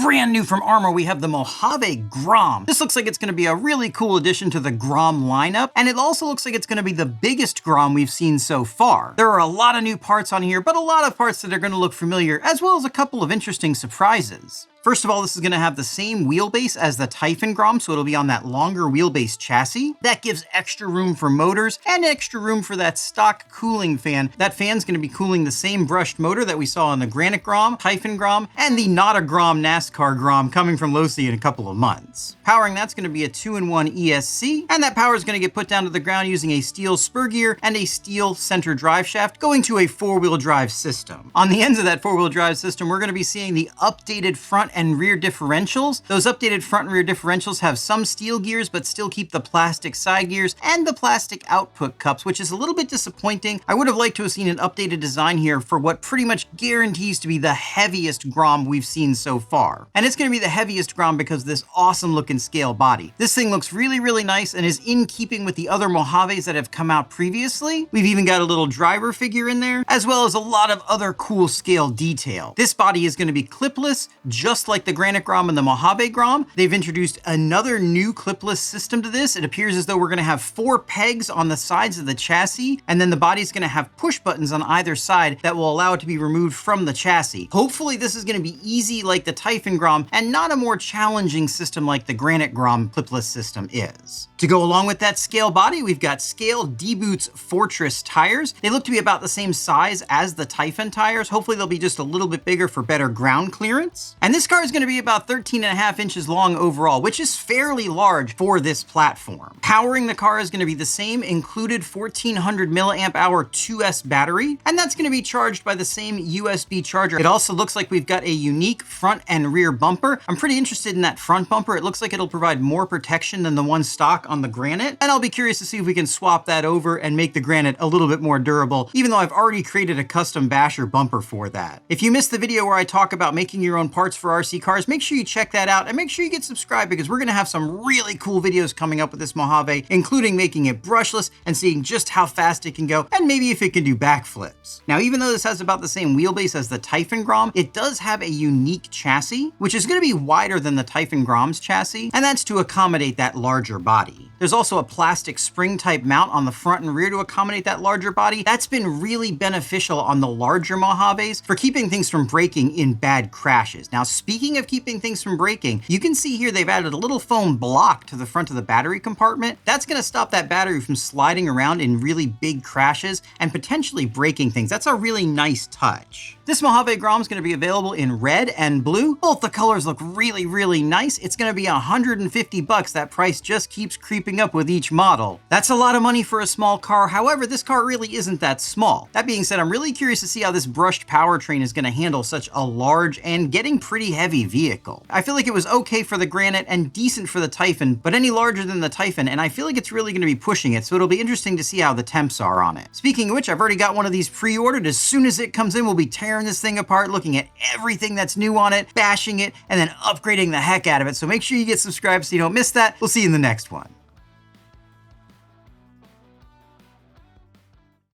Brand new from Arrma, we have the Mojave Grom. This looks like it's going to be a really cool addition to the Grom lineup, and it also looks like it's going to be the biggest Grom we've seen so far. There are a lot of new parts on here, but a lot of parts that are going to look familiar, as well as a couple of interesting surprises. First of all, this is going to have the same wheelbase as the Typhon Grom, so it'll be on that longer wheelbase chassis. That gives extra room for motors and extra room for that stock cooling fan. That fan's going to be cooling the same brushed motor that we saw on the Granite Grom, Typhon Grom, and the Not a Grom NASCAR Grom coming from Losi in a couple of months. Powering that's going to be a 2-in-1 ESC, and that power is going to get put down to the ground using a steel spur gear and a steel center drive shaft going to a 4-wheel drive system. On the ends of that 4-wheel drive system, we're going to be seeing the updated front and rear differentials. Those updated front and rear differentials have some steel gears, but still keep the plastic side gears and the plastic output cups, which is a little bit disappointing. I would have liked to have seen an updated design here for what pretty much guarantees to be the heaviest Grom we've seen so far. And it's going to be the heaviest Grom because of this awesome looking scale body. This thing looks really, really nice and is in keeping with the other Mojaves that have come out previously. We've even got a little driver figure in there, as well as a lot of other cool scale detail. This body is going to be clipless, just like the Granite Grom and the Mojave Grom. They've introduced another new clipless system to this. It appears as though we're going to have 4 pegs on the sides of the chassis, and then the body's going to have push buttons on either side that will allow it to be removed from the chassis. Hopefully this is going to be easy like the Typhon Grom and not a more challenging system like the Granite Grom clipless system is. To go along with that scale body, we've got scale D-Boots Fortress tires. They look to be about the same size as the Typhon tires. Hopefully they'll be just a little bit bigger for better ground clearance. And this car is going to be about 13.5 inches long overall, which is fairly large for this platform. Powering the car is going to be the same included 1400 milliamp hour 2S battery, and that's going to be charged by the same USB charger. It also looks like we've got a unique front and rear bumper. I'm pretty interested in that front bumper. It looks like it'll provide more protection than the one stock on the Granite, and I'll be curious to see if we can swap that over and make the Granite a little bit more durable, even though I've already created a custom basher bumper for that. If you missed the video where I talk about making your own parts for RC cars, make sure you check that out and make sure you get subscribed because we're going to have some really cool videos coming up with this Mojave, including making it brushless and seeing just how fast it can go and maybe if it can do backflips. Now, even though this has about the same wheelbase as the Typhon Grom, it does have a unique chassis, which is going to be wider than the Typhon Grom's chassis, and that's to accommodate that larger body. There's also a plastic spring type mount on the front and rear to accommodate that larger body. That's been really beneficial on the larger Mojaves for keeping things from breaking in bad crashes. Now, speaking of keeping things from breaking, you can see here they've added a little foam block to the front of the battery compartment. That's going to stop that battery from sliding around in really big crashes and potentially breaking things. That's a really nice touch. This Mojave Grom is going to be available in red and blue. Both the colors look really, really nice. It's going to be $150. That price just keeps creeping up with each model. That's a lot of money for a small car. However, this car really isn't that small. That being said, I'm really curious to see how this brushed powertrain is going to handle such a large and getting pretty heavy vehicle. I feel like it was okay for the Granite and decent for the Typhon, but any larger than the Typhon, and I feel like it's really going to be pushing it, so it'll be interesting to see how the temps are on it. Speaking of which, I've already got one of these pre-ordered. As soon as it comes in, we'll be tearing this thing apart, looking at everything that's new on it, bashing it, and then upgrading the heck out of it. So make sure you get subscribed so you don't miss that. We'll see you in the next one.